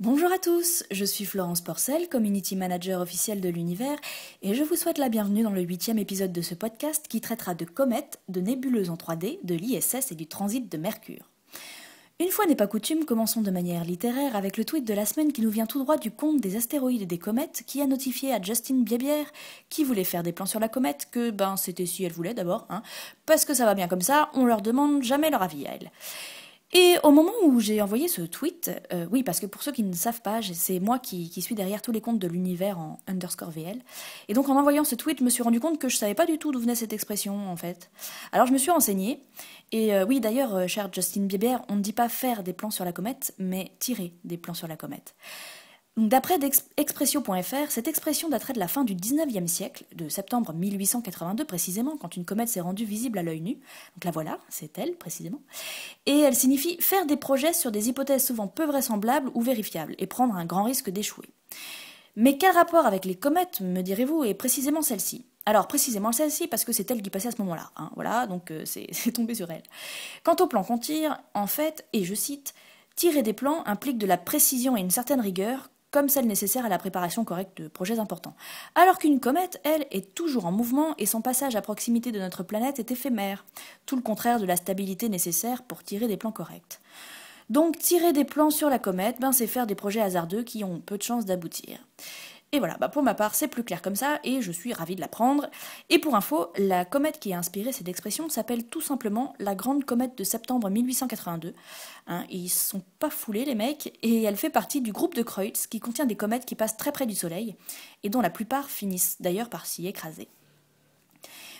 Bonjour à tous, je suis Florence Porcel, Community Manager officielle de l'Univers, et je vous souhaite la bienvenue dans le 8e épisode de ce podcast qui traitera de comètes, de nébuleuses en 3D, de l'ISS et du transit de Mercure. Une fois n'est pas coutume, commençons de manière littéraire avec le tweet de la semaine qui nous vient tout droit du compte des astéroïdes et des comètes qui a notifié à Justine Biebière, qui voulait faire des plans sur la comète, que c'était si elle voulait d'abord, parce que ça va bien comme ça, on leur demande jamais leur avis à elle. Et au moment où j'ai envoyé ce tweet, oui, parce que pour ceux qui ne savent pas, c'est moi qui suis derrière tous les comptes de l'univers en _VL. Et donc en envoyant ce tweet, je me suis rendu compte que je savais pas du tout d'où venait cette expression, en fait. Alors je me suis renseignée. Et oui, d'ailleurs, chère Justine Bieber, on ne dit pas faire des plans sur la comète, mais tirer des plans sur la comète. D'après Expressio.fr, cette expression daterait de la fin du 19e siècle, de septembre 1882 précisément, quand une comète s'est rendue visible à l'œil nu. Donc la voilà, c'est elle précisément. Et elle signifie faire des projets sur des hypothèses souvent peu vraisemblables ou vérifiables, et prendre un grand risque d'échouer. Mais quel rapport avec les comètes, me direz-vous, et précisément celle-ci? Alors précisément celle-ci parce que c'est elle qui passait à ce moment-là, voilà, donc c'est tombé sur elle. Quant au plan qu'on tire, en fait, et je cite, « Tirer des plans implique de la précision et une certaine rigueur, comme celle nécessaire à la préparation correcte de projets importants. Alors qu'une comète, elle, est toujours en mouvement et son passage à proximité de notre planète est éphémère, tout le contraire de la stabilité nécessaire pour tirer des plans corrects. Donc tirer des plans sur la comète, c'est faire des projets hasardeux qui ont peu de chances d'aboutir. » Et voilà, pour ma part, c'est plus clair comme ça, et je suis ravie de l'apprendre. Et pour info, la comète qui a inspiré cette expression s'appelle tout simplement la Grande Comète de septembre 1882. Ils sont pas foulés, les mecs, et elle fait partie du groupe de Kreutz, qui contient des comètes qui passent très près du Soleil, et dont la plupart finissent d'ailleurs par s'y écraser.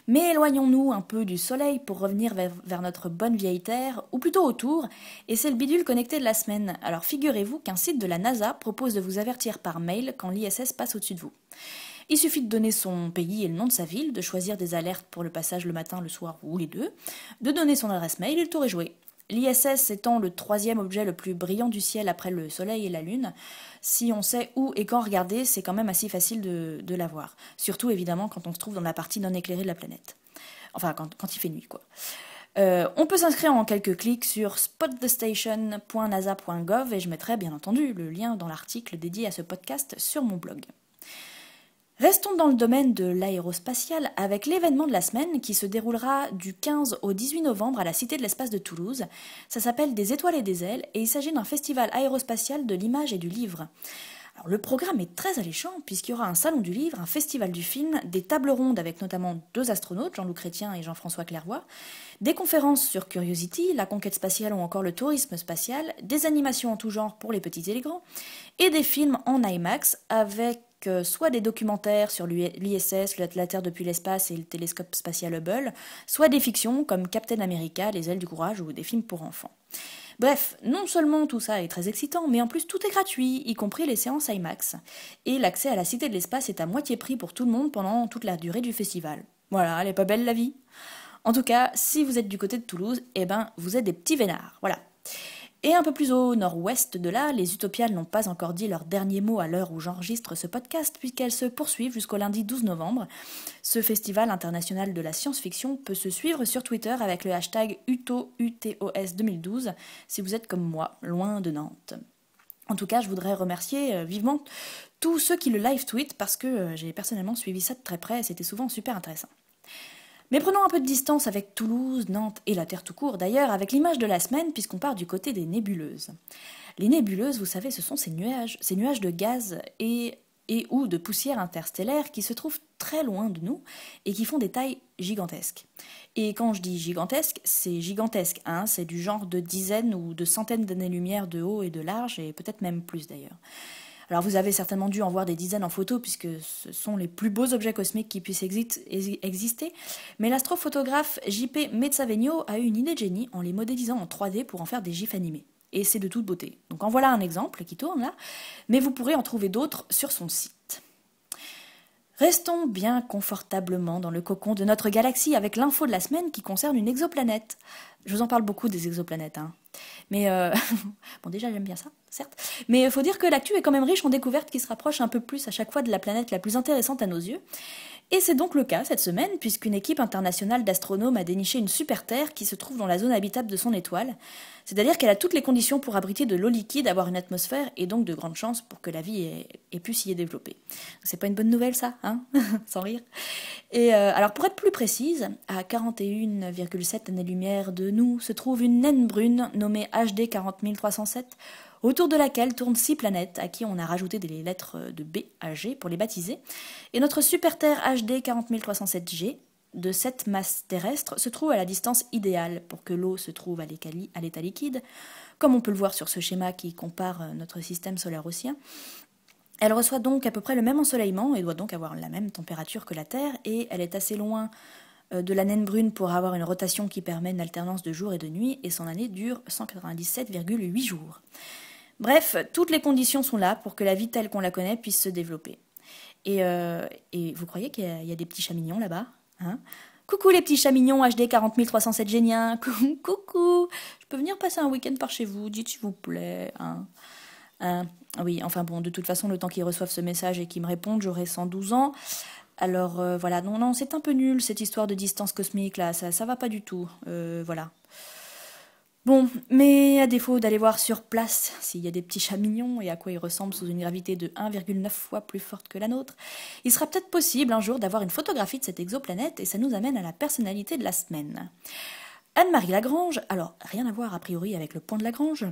Mais éloignons-nous un peu du Soleil pour revenir vers notre bonne vieille Terre, ou plutôt autour, et c'est le bidule connecté de la semaine. Alors figurez-vous qu'un site de la NASA propose de vous avertir par mail quand l'ISS passe au-dessus de vous. Il suffit de donner son pays et le nom de sa ville, de choisir des alertes pour le passage le matin, le soir ou les deux, de donner son adresse mail et le tour est joué. L'ISS étant le troisième objet le plus brillant du ciel après le Soleil et la Lune, si on sait où et quand regarder, c'est quand même assez facile de la voir. Surtout évidemment quand on se trouve dans la partie non éclairée de la planète. Enfin, quand il fait nuit, quoi. On peut s'inscrire en quelques clics sur spotthestation.nasa.gov et je mettrai bien entendu le lien dans l'article dédié à ce podcast sur mon blog. Restons dans le domaine de l'aérospatial avec l'événement de la semaine qui se déroulera du 15 au 18 novembre à la Cité de l'Espace de Toulouse. Ça s'appelle Des étoiles et des ailes et il s'agit d'un festival aérospatial de l'image et du livre. Alors, le programme est très alléchant puisqu'il y aura un salon du livre, un festival du film, des tables rondes avec notamment 2 astronautes, Jean-Loup Chrétien et Jean-François Clairvoy, des conférences sur Curiosity, la conquête spatiale ou encore le tourisme spatial, des animations en tout genre pour les petits et les grands, et des films en IMAX avec soit des documentaires sur l'ISS, la Terre depuis l'espace et le télescope spatial Hubble, soit des fictions comme Captain America, Les ailes du courage ou des films pour enfants. Bref, non seulement tout ça est très excitant, mais en plus tout est gratuit, y compris les séances IMAX. Et l'accès à la Cité de l'Espace est à moitié prix pour tout le monde pendant toute la durée du festival. Voilà, elle est pas belle la vie. En tout cas, si vous êtes du côté de Toulouse, vous êtes des petits vénards, voilà. Et un peu plus au nord-ouest de là, les Utopiales n'ont pas encore dit leur dernier mot à l'heure où j'enregistre ce podcast, puisqu'elles se poursuivent jusqu'au lundi 12 novembre. Ce festival international de la science-fiction peut se suivre sur Twitter avec le hashtag UTOS 2012, si vous êtes comme moi, loin de Nantes. En tout cas, je voudrais remercier vivement tous ceux qui le live-tweetent, parce que j'ai personnellement suivi ça de très près et c'était souvent super intéressant. Mais prenons un peu de distance avec Toulouse, Nantes et la Terre tout court d'ailleurs, avec l'image de la semaine puisqu'on part du côté des nébuleuses. Les nébuleuses, vous savez, ce sont ces nuages de gaz et ou de poussière interstellaire qui se trouvent très loin de nous et qui font des tailles gigantesques. Et quand je dis gigantesque, c'est gigantesque, c'est du genre de dizaines ou de centaines d'années-lumière de haut et de large, et peut-être même plus d'ailleurs. Alors vous avez certainement dû en voir des dizaines en photo puisque ce sont les plus beaux objets cosmiques qui puissent exister, mais l'astrophotographe J.P. Mezzavegno a eu une idée de génie en les modélisant en 3D pour en faire des gifs animés. Et c'est de toute beauté. Donc en voilà un exemple qui tourne là, mais vous pourrez en trouver d'autres sur son site. Restons bien confortablement dans le cocon de notre galaxie avec l'info de la semaine qui concerne une exoplanète. Je vous en parle beaucoup des exoplanètes, Mais bon, déjà j'aime bien ça, certes. Mais il faut dire que l'actu est quand même riche en découvertes qui se rapprochent un peu plus à chaque fois de la planète la plus intéressante à nos yeux. Et c'est donc le cas cette semaine, puisqu'une équipe internationale d'astronomes a déniché une super Terre qui se trouve dans la zone habitable de son étoile. C'est-à-dire qu'elle a toutes les conditions pour abriter de l'eau liquide, avoir une atmosphère et donc de grandes chances pour que la vie ait pu s'y développer. C'est pas une bonne nouvelle ça, hein? Sans rire. Et alors pour être plus précise, à 41,7 années-lumière de nous se trouve une naine brune nommée HD 40307, autour de laquelle tournent 6 planètes à qui on a rajouté des lettres de B à G pour les baptiser. Et notre super Terre HD 40307G, de cette masse terrestre, se trouve à la distance idéale pour que l'eau se trouve à l'état liquide, comme on peut le voir sur ce schéma qui compare notre système solaire au sien. Elle reçoit donc à peu près le même ensoleillement et doit donc avoir la même température que la Terre, et elle est assez loin de la naine brune pour avoir une rotation qui permet une alternance de jour et de nuit, et son année dure 197,8 jours. Bref, toutes les conditions sont là pour que la vie telle qu'on la connaît puisse se développer. Et vous croyez qu'il y a des petits chats mignons là-bas, hein? Coucou les petits chats mignons HD 40307 géniens. Coucou, je peux venir passer un week-end par chez vous, dites s'il vous plaît, hein? Oui, enfin bon, de toute façon, le temps qu'ils reçoivent ce message et qu'ils me répondent, j'aurai 112 ans. Alors voilà, non, c'est un peu nul cette histoire de distance cosmique là, ça va pas du tout, voilà. Bon, mais à défaut d'aller voir sur place s'il y a des petits chats mignons et à quoi ils ressemblent sous une gravité de 1,9 fois plus forte que la nôtre, il sera peut-être possible un jour d'avoir une photographie de cette exoplanète, et ça nous amène à la personnalité de la semaine. Anne-Marie Lagrange, alors rien à voir a priori avec le point de Lagrange,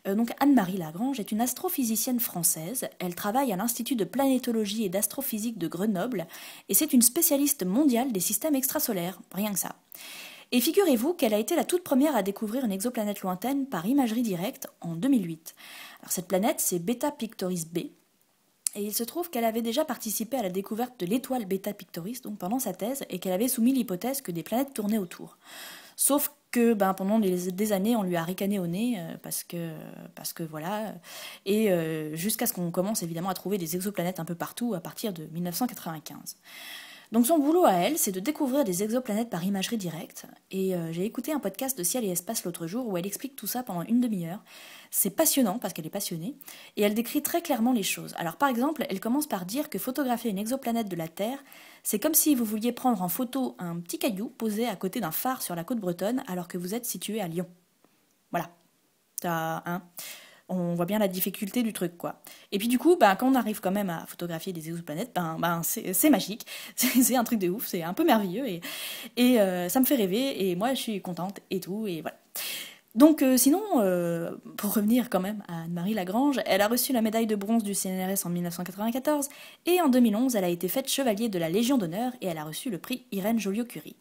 donc Anne-Marie Lagrange est une astrophysicienne française, elle travaille à l'Institut de planétologie et d'astrophysique de Grenoble, et c'est une spécialiste mondiale des systèmes extrasolaires, rien que ça. Et figurez-vous qu'elle a été la toute première à découvrir une exoplanète lointaine par imagerie directe en 2008. Alors cette planète, c'est Beta Pictoris B, et il se trouve qu'elle avait déjà participé à la découverte de l'étoile Beta Pictoris donc pendant sa thèse, et qu'elle avait soumis l'hypothèse que des planètes tournaient autour. Sauf que pendant des années, on lui a ricané au nez, parce que voilà, et jusqu'à ce qu'on commence évidemment à trouver des exoplanètes un peu partout à partir de 1995. Donc son boulot à elle, c'est de découvrir des exoplanètes par imagerie directe, et j'ai écouté un podcast de Ciel et Espace l'autre jour où elle explique tout ça pendant une demi-heure. C'est passionnant parce qu'elle est passionnée, et elle décrit très clairement les choses. Alors par exemple, elle commence par dire que photographier une exoplanète de la Terre, c'est comme si vous vouliez prendre en photo un petit caillou posé à côté d'un phare sur la côte bretonne alors que vous êtes situé à Lyon. Voilà. On voit bien la difficulté du truc, quoi. Et puis du coup, quand on arrive quand même à photographier des exoplanètes, c'est magique, c'est un truc de ouf, c'est un peu merveilleux, et ça me fait rêver, et moi je suis contente, et tout, et voilà. Donc sinon, pour revenir quand même à Anne-Marie Lagrange, elle a reçu la médaille de bronze du CNRS en 1994, et en 2011, elle a été faite chevalier de la Légion d'honneur, et elle a reçu le prix Irène Joliot-Curie.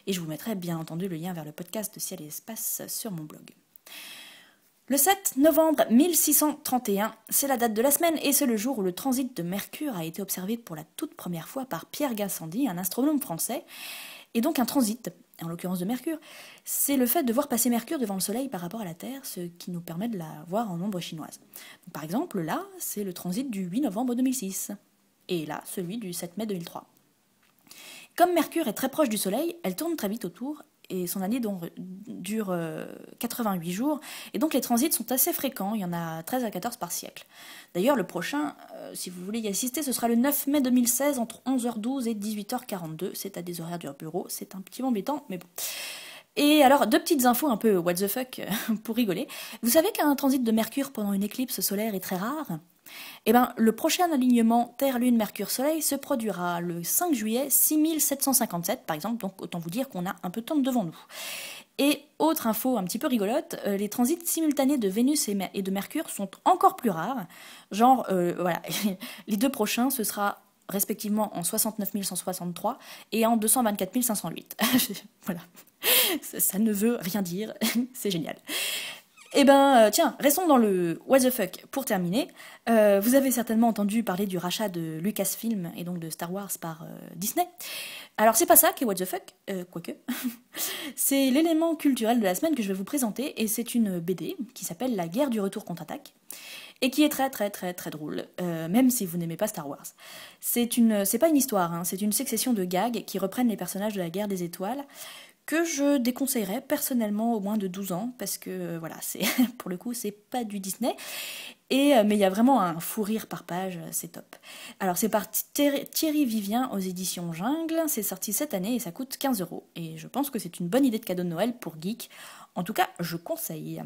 Et je vous mettrai bien entendu le lien vers le podcast de Ciel et Espace sur mon blog. Le 7 novembre 1631, c'est la date de la semaine, et c'est le jour où le transit de Mercure a été observé pour la toute première fois par Pierre Gassendi, un astronome français. Et donc un transit, en l'occurrence de Mercure, c'est le fait de voir passer Mercure devant le Soleil par rapport à la Terre, ce qui nous permet de la voir en ombre chinoise. Donc, par exemple, là, c'est le transit du 8 novembre 2006, et là, celui du 7 mai 2003. Comme Mercure est très proche du Soleil, elle tourne très vite autour, et son année dure 88 jours, et donc les transits sont assez fréquents, il y en a 13 à 14 par siècle. D'ailleurs, le prochain, si vous voulez y assister, ce sera le 9 mai 2016 entre 11h12 et 18h42, c'est à des horaires du bureau, c'est un petit peu embêtant, mais bon. Et alors, deux petites infos un peu what the fuck pour rigoler. Vous savez qu'un transit de Mercure pendant une éclicse solaire est très rare ? Eh bien, le prochain alignement Terre-Lune-Mercure-Soleil se produira le 5 juillet 6757, par exemple, donc autant vous dire qu'on a un peu de temps devant nous. Et autre info un petit peu rigolote, les transits simultanés de Vénus et de Mercure sont encore plus rares. Genre, voilà, les deux prochains, ce sera respectivement en 69 163 et en 224 508. Voilà, ça ne veut rien dire, c'est génial. Eh ben, tiens, restons dans le what the fuck pour terminer. Vous avez certainement entendu parler du rachat de Lucasfilm et donc de Star Wars par Disney. Alors c'est pas ça qui est what the fuck, quoique. C'est l'élément culturel de la semaine que je vais vous présenter, et c'est une BD qui s'appelle La guerre du retour contre-attaque, et qui est très très très très drôle, même si vous n'aimez pas Star Wars. C'est pas une histoire, hein, c'est une succession de gags qui reprennent les personnages de la guerre des étoiles, que je déconseillerais personnellement aux moins de 12 ans, parce que voilà, pour le coup, c'est pas du Disney. Mais il y a vraiment un fou rire par page, c'est top. Alors c'est par Thierry Vivien aux éditions Jungle, c'est sorti cette année et ça coûte 15 €. Et je pense que c'est une bonne idée de cadeau de Noël pour geek. En tout cas, je conseille.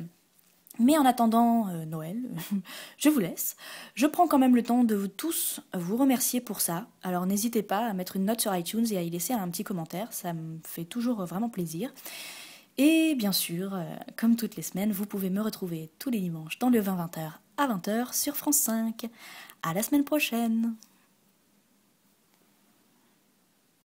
Mais en attendant Noël, je vous laisse. Je prends quand même le temps de vous tous vous remercier pour ça. Alors n'hésitez pas à mettre une note sur iTunes et à y laisser un petit commentaire, ça me fait toujours vraiment plaisir. Et bien sûr, comme toutes les semaines, vous pouvez me retrouver tous les dimanches dans le 20-20h à 20h sur France 5. À la semaine prochaine!